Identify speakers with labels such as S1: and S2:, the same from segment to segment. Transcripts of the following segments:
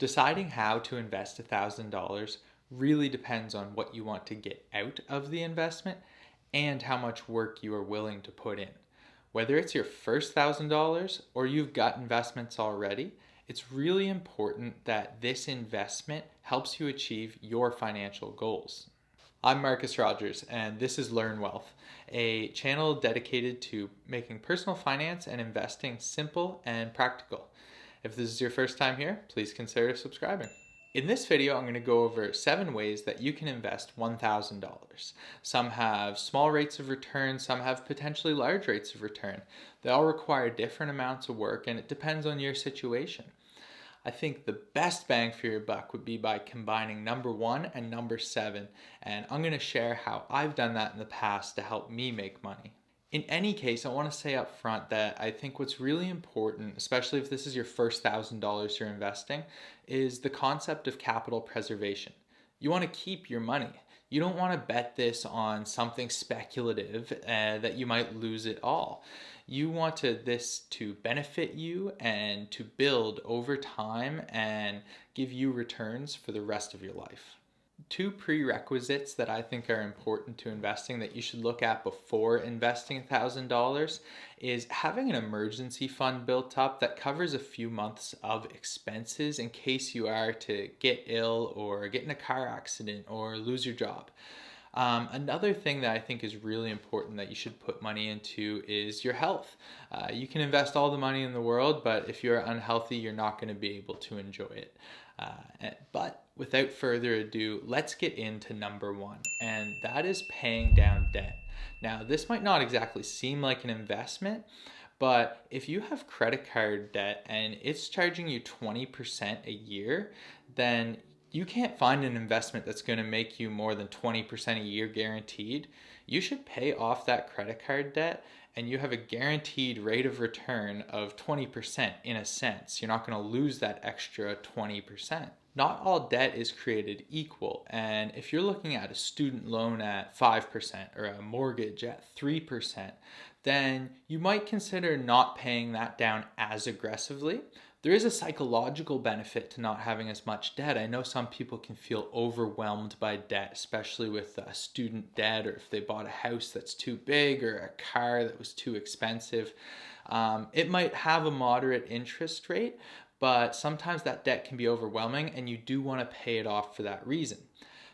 S1: Deciding how to invest $1,000 really depends on what you want to get out of the investment and how much work you are willing to put in. Whether it's your first $1,000 or you've got investments already, it's really important that this investment helps you achieve your financial goals. I'm Marcus Rogers, and this is Learn Wealth, a channel dedicated to making personal finance and investing simple and practical. If this is your first time here, please consider subscribing. In this video, I'm going to go over 7 ways that you can invest $1,000. Some have small rates of return, some have potentially large rates of return. They all require different amounts of work, and it depends on your situation. I think the best bang for your buck would be by combining number 1 and number 7, and I'm going to share how I've done that in the past to help me make money. In any case, I want to say up front that I think what's really important, especially if this is your first $1,000 you're investing, is the concept of capital preservation. You want to keep your money. You don't want to bet this on something speculative that you might lose it all. You want this to benefit you and to build over time and give you returns for the rest of your life. 2 prerequisites that I think are important to investing that you should look at before investing $1,000 is having an emergency fund built up that covers a few months of expenses in case you are to get ill or get in a car accident or lose your job. Another thing that I think is really important that you should put money into is your health. You can invest all the money in the world, but if you're unhealthy, you're not going to be able to enjoy it. But without further ado, let's get into number 1, and that is paying down debt. Now, this might not exactly seem like an investment, but if you have credit card debt and it's charging you 20% a year, then you can't find an investment that's going to make you more than 20% a year guaranteed. You should pay off that credit card debt and you have a guaranteed rate of return of 20% in a sense. You're not going to lose that extra 20%. Not all debt is created equal, and if you're looking at a student loan at 5% or a mortgage at 3%, then you might consider not paying that down as aggressively. There is a psychological benefit to not having as much debt. I know some people can feel overwhelmed by debt, especially with student debt, or if they bought a house that's too big or a car that was too expensive. It might have a moderate interest rate, but sometimes that debt can be overwhelming and you do want to pay it off for that reason.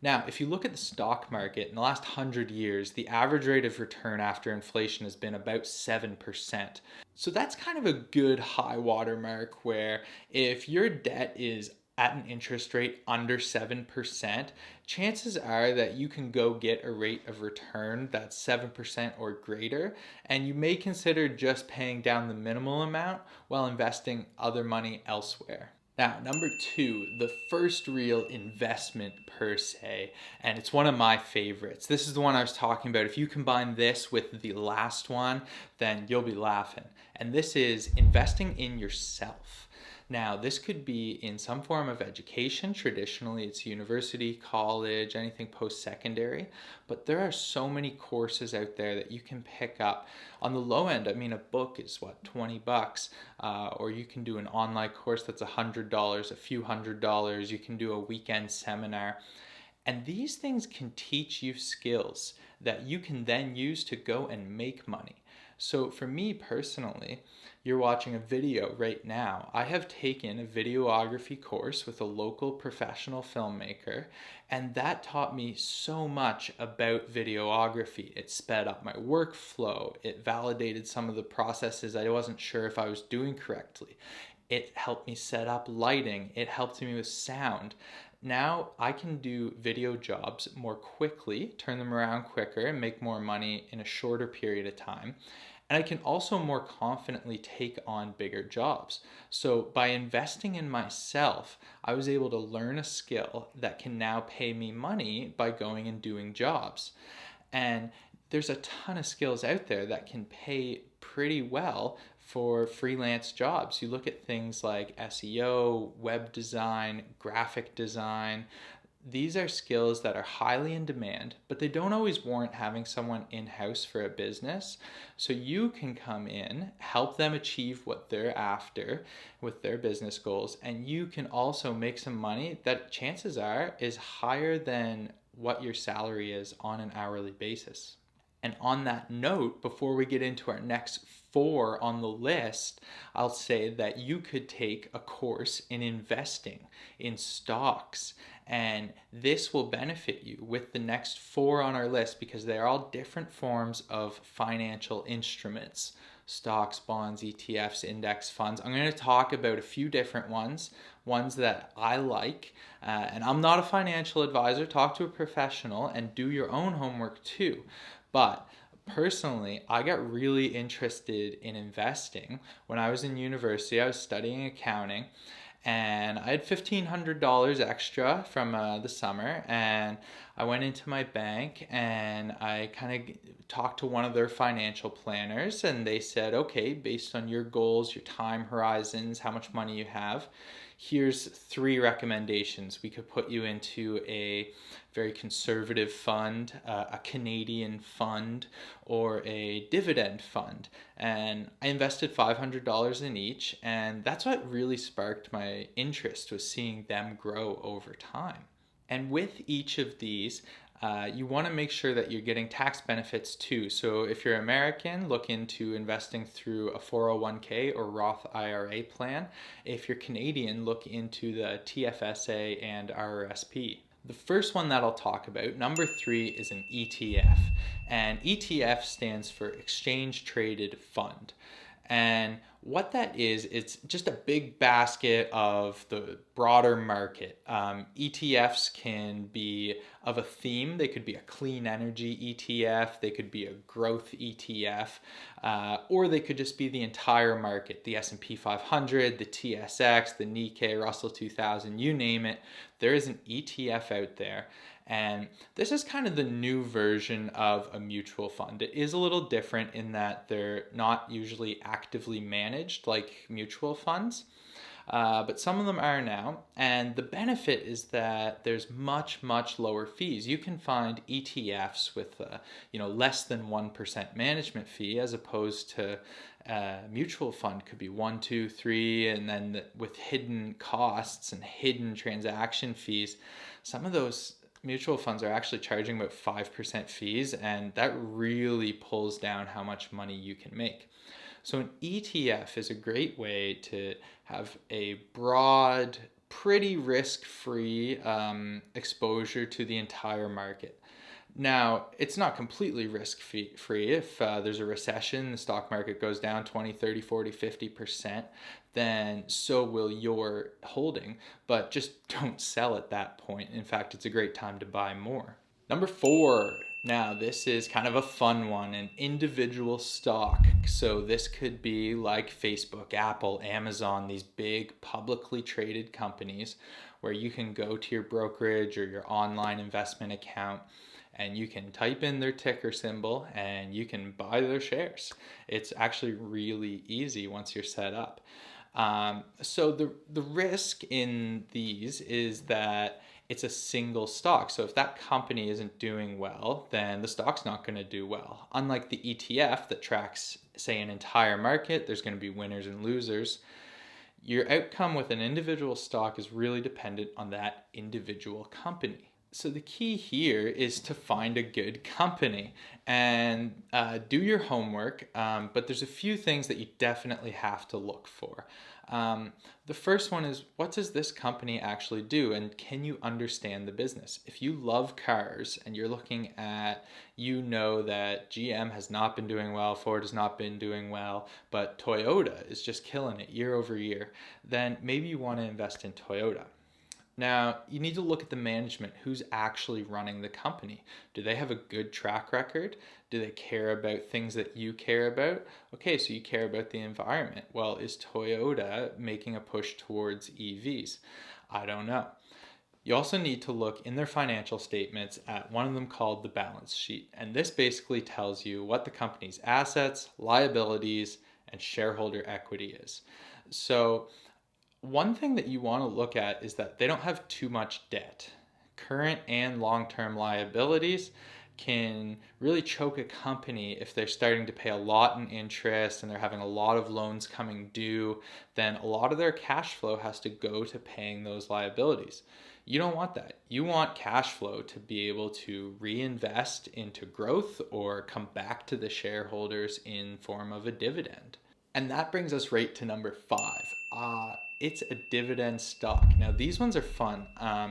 S1: Now, if you look at the stock market, in the last 100 years, the average rate of return after inflation has been about 7%. So that's kind of a good high water mark where if your debt is at an interest rate under 7%, chances are that you can go get a rate of return that's 7% or greater, and you may consider just paying down the minimal amount while investing other money elsewhere. Now, number 2, the first real investment per se, and it's one of my favorites. This is the one I was talking about. If you combine this with the last one, then you'll be laughing. And this is investing in yourself. Now, this could be in some form of education. Traditionally, it's university, college, anything post-secondary. But there are so many courses out there that you can pick up. On the low end, I mean, a book is $20? Or you can do an online course that's $100, a few $100s. You can do a weekend seminar. And these things can teach you skills that you can then use to go and make money. So for me personally, you're watching a video right now. I have taken a videography course with a local professional filmmaker, and that taught me so much about videography. It sped up my workflow. It validated some of the processes I wasn't sure if I was doing correctly. It helped me set up lighting. It helped me with sound. Now I can do video jobs more quickly, turn them around quicker, and make more money in a shorter period of time. And I can also more confidently take on bigger jobs. So by investing in myself, I was able to learn a skill that can now pay me money by going and doing jobs. And there's a ton of skills out there that can pay pretty well for freelance jobs. You look at things like SEO, web design, graphic design. These are skills that are highly in demand, but they don't always warrant having someone in-house for a business. So you can come in, help them achieve what they're after with their business goals, and you can also make some money that chances are is higher than what your salary is on an hourly basis. And on that note, before we get into our next four on the list, I'll say that you could take a course in investing in stocks. And this will benefit you with the next four on our list because they are all different forms of financial instruments: stocks, bonds, ETFs, index funds. I'm going to talk about a few different ones that I like. And I'm not a financial advisor. Talk to a professional and do your own homework too. But personally, I got really interested in investing when I was in university. I was studying accounting, and I had $1,500 extra from the summer, and I went into my bank and I kind of talked to one of their financial planners, and they said, okay, based on your goals, your time horizons, how much money you have, here's three recommendations. We could put you into a very conservative fund, a Canadian fund, or a dividend fund. And I invested $500 in each, and that's what really sparked my interest, was seeing them grow over time. And with each of these, you want to make sure that you're getting tax benefits too. So if you're American, look into investing through a 401k or Roth IRA plan. If you're Canadian, look into the TFSA and RRSP. The first one that I'll talk about, number 3, is an ETF. And ETF stands for Exchange Traded Fund. And what that is, it's just a big basket of the broader market. ETFs can be of a theme. They could be a clean energy ETF, they could be a growth ETF, or they could just be the entire market, the S&P 500, the TSX, the Nikkei, Russell 2000, you name it. There is an ETF out there. And this is kind of the new version of a mutual fund. It is a little different in that they're not usually actively managed like mutual funds, but some of them are now. And the benefit is that there's much, much lower fees. You can find ETFs with less than 1% management fee, as opposed to mutual fund could be 1, 2, 3, and then with hidden costs and hidden transaction fees. Some of those mutual funds are actually charging about 5% fees, and that really pulls down how much money you can make. So an ETF is a great way to have a broad, pretty risk-free exposure to the entire market. Now, it's not completely risk-free. If there's a recession, the stock market goes down 20, 30, 40, 50%, then so will your holding, but just don't sell at that point. In fact, it's a great time to buy more. Number 4, now this is kind of a fun one, an individual stock. So this could be like Facebook, Apple, Amazon, these big publicly traded companies where you can go to your brokerage or your online investment account and you can type in their ticker symbol and you can buy their shares. It's actually really easy once you're set up. So the risk in these is that it's a single stock. So if that company isn't doing well, then the stock's not going to do well. Unlike the ETF that tracks, say, an entire market, there's going to be winners and losers. Your outcome with an individual stock is really dependent on that individual company. So the key here is to find a good company and do your homework, but there's a few things that you definitely have to look for. The first one is, what does this company actually do, and can you understand the business? If you love cars and you're looking at, that GM has not been doing well, Ford has not been doing well, but Toyota is just killing it year over year, then maybe you want to invest in Toyota. Now, you need to look at the management. Who's actually running the company? Do they have a good track record? Do they care about things that you care about? Okay, so you care about the environment. Well, is Toyota making a push towards EVs? I don't know. You also need to look in their financial statements at one of them called the balance sheet. And this basically tells you what the company's assets, liabilities, and shareholder equity is. So one thing that you want to look at is that they don't have too much debt. Current and long-term liabilities can really choke a company if they're starting to pay a lot in interest and they're having a lot of loans coming due. Then a lot of their cash flow has to go to paying those liabilities. You don't want that. You want cash flow to be able to reinvest into growth or come back to the shareholders in form of a dividend. And that brings us right to number 5. It's a dividend stock. Now, these ones are fun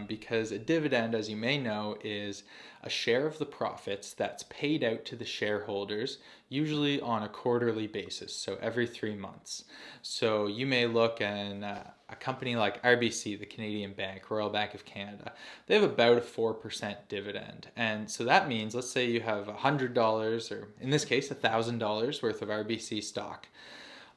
S1: because a dividend, as you may know, is a share of the profits that's paid out to the shareholders, usually on a quarterly basis, so every 3 months. So you may look in a company like RBC, the Canadian Bank, Royal Bank of Canada. They have about a 4% dividend. And so that means, let's say you have $100, or in this case, $1,000 worth of RBC stock.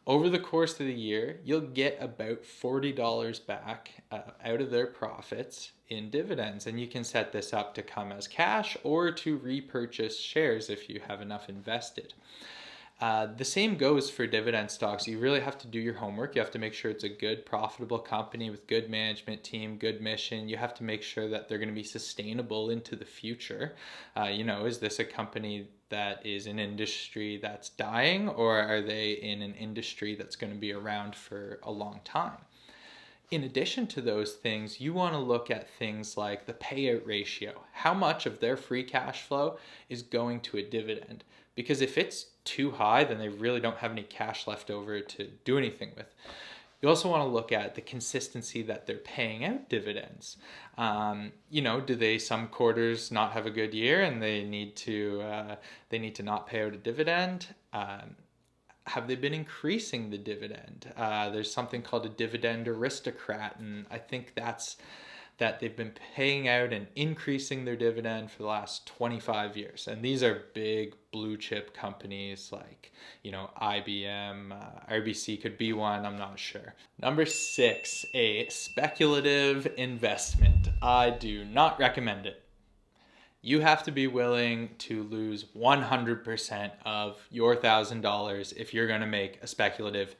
S1: Over the course of the year, you'll get about $40 back out of their profits in dividends. And you can set this up to come as cash or to repurchase shares if you have enough invested. The same goes for dividend stocks. You really have to do your homework. You have to make sure it's a good, profitable company with good management team, good mission. You have to make sure that they're going to be sustainable into the future. Is this a company that is an industry that's dying, or are they in an industry that's going to be around for a long time? In addition to those things, you want to look at things like the payout ratio. How much of their free cash flow is going to a dividend? Because if it's too high, then they really don't have any cash left over to do anything with. You also want to look at the consistency that they're paying out dividends. Do they some quarters not have a good year and they need to not pay out a dividend? Have they been increasing the dividend? There's something called a dividend aristocrat, and I think that's that they've been paying out and increasing their dividend for the last 25 years. And these are big blue chip companies like, IBM, RBC could be one, I'm not sure. Number 6, a speculative investment. I do not recommend it. You have to be willing to lose 100% of your $1,000 if you're going to make a speculative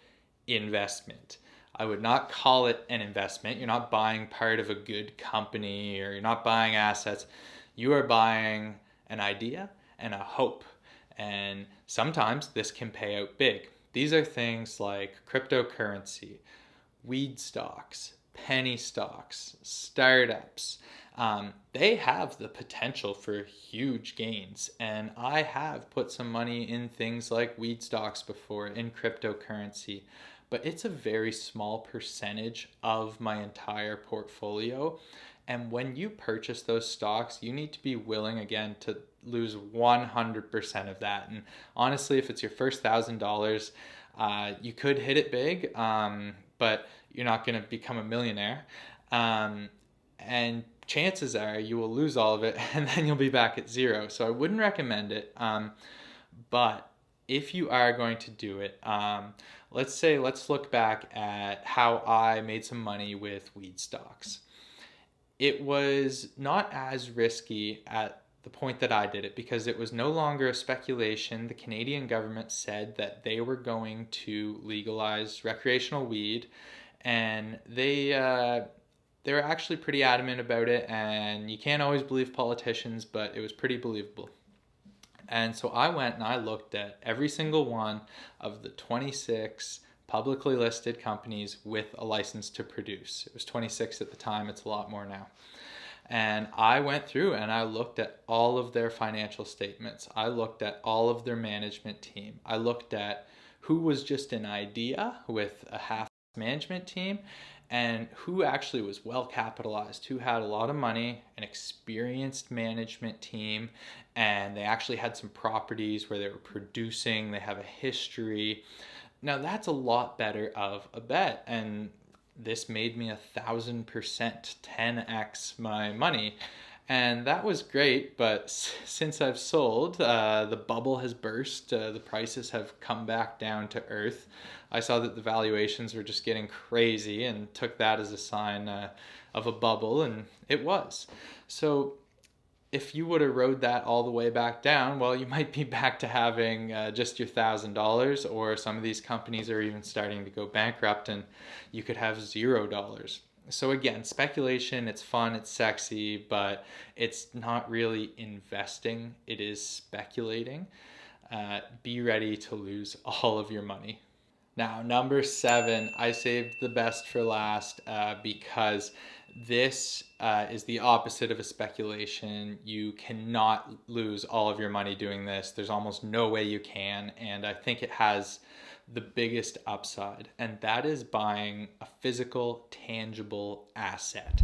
S1: investment. I would not call it an investment. You're not buying part of a good company, or you're not buying assets. You are buying an idea and a hope. And sometimes this can pay out big. These are things like cryptocurrency, weed stocks, penny stocks, startups. They have the potential for huge gains. And I have put some money in things like weed stocks before, in cryptocurrency. But it's a very small percentage of my entire portfolio. And when you purchase those stocks, you need to be willing, again, to lose 100% of that. And honestly, if it's your first $1,000, you could hit it big, but you're not going to become a millionaire. And chances are you will lose all of it and then you'll be back at zero. So I wouldn't recommend it. But if you are going to do it, let's look back at how I made some money with weed stocks. It was not as risky at the point that I did it because it was no longer a speculation. The Canadian government said that they were going to legalize recreational weed, and they were actually pretty adamant about it, and you can't always believe politicians, but it was pretty believable. And so I went and I looked at every single one of the 26 publicly listed companies with a license to produce. It was 26 at the time, it's a lot more now. And I went through and I looked at all of their financial statements. I looked at all of their management team. I looked at who was just an idea with a half management team, and who actually was well capitalized, who had a lot of money, an experienced management team, and they actually had some properties where they were producing, they have a history. Now that's a lot better of a bet, and this made me 1,000%, 10x my money. And that was great, but since I've sold, the bubble has burst, the prices have come back down to earth. I saw that the valuations were just getting crazy and took that as a sign of a bubble, and it was. So if you would have rode that all the way back down, well, you might be back to having just your $1,000, or some of these companies are even starting to go bankrupt and you could have $0. So again, speculation, it's fun, it's sexy, but it's not really investing. It is speculating. Be ready to lose all of your money. Now, number 7, I saved the best for last because this is the opposite of a speculation. You cannot lose all of your money doing this. There's almost no way you can, and I think it has the biggest upside, and that is buying a physical, tangible asset,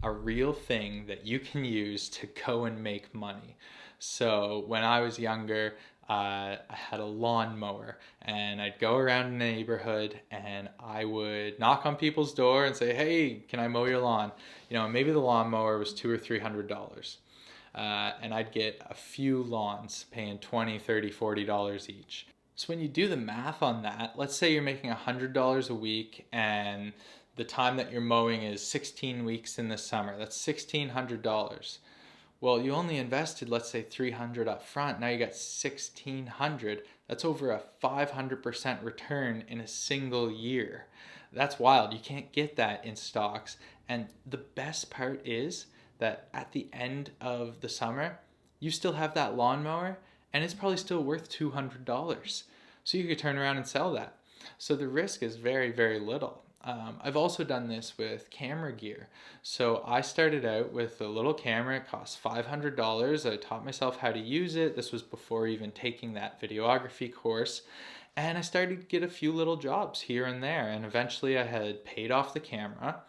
S1: a real thing that you can use to go and make money. So when I was younger, I had a lawnmower, and I'd go around the neighborhood and I would knock on people's door and say, "Hey, can I mow your lawn?" Maybe the lawnmower was $200 or $300. And I'd get a few lawns paying $20, $30, $40 each. So when you do the math on that, let's say you're making $100 a week and the time that you're mowing is 16 weeks in the summer. That's $1,600. Well, you only invested, let's say, $300 up front. Now you got $1,600. That's over a 500% return in a single year. That's wild. You can't get that in stocks. And the best part is that at the end of the summer, you still have that lawnmower and it's probably still worth $200. So you could turn around and sell that. So the risk is very, very little. I've also done this with camera gear. So I started out with a little camera. It cost $500. I taught myself how to use it. This was before even taking that videography course. And I started to get a few little jobs here and there. And eventually I had paid off the camera.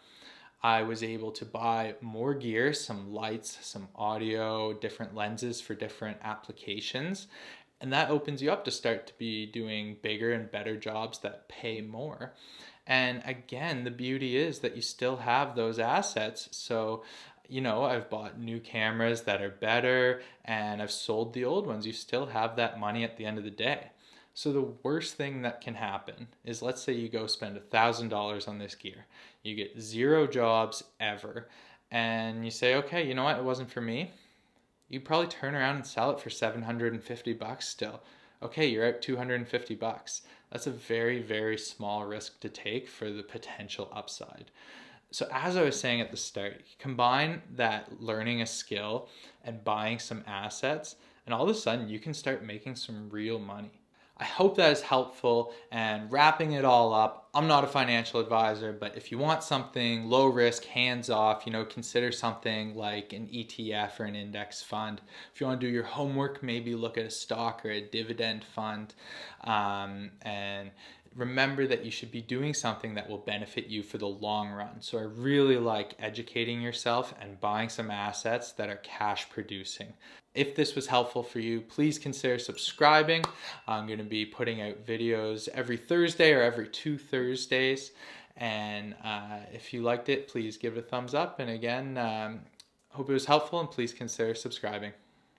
S1: I was able to buy more gear, some lights, some audio, different lenses for different applications. And that opens you up to start to be doing bigger and better jobs that pay more. And again, the beauty is that you still have those assets. So, I've bought new cameras that are better and I've sold the old ones. You still have that money at the end of the day. So the worst thing that can happen is, let's say you go spend $1,000 on this gear. You get 0 jobs ever. And you say, okay, you know what? It wasn't for me. You probably turn around and sell it for $750 still. Okay, you're out $250. That's a very, very small risk to take for the potential upside. So as I was saying at the start, combine that learning a skill and buying some assets, and all of a sudden you can start making some real money. I hope that is helpful, and wrapping it all up, I'm not a financial advisor, but if you want something low risk, hands off, consider something like an ETF or an index fund. If you want to do your homework, maybe look at a stock or a dividend fund. And remember that you should be doing something that will benefit you for the long run. So I really like educating yourself and buying some assets that are cash producing. If this was helpful for you, please consider subscribing. I'm going to be putting out videos every Thursday or every 2 Thursdays. And if you liked it, please give it a thumbs up. And again, hope it was helpful, and please consider subscribing.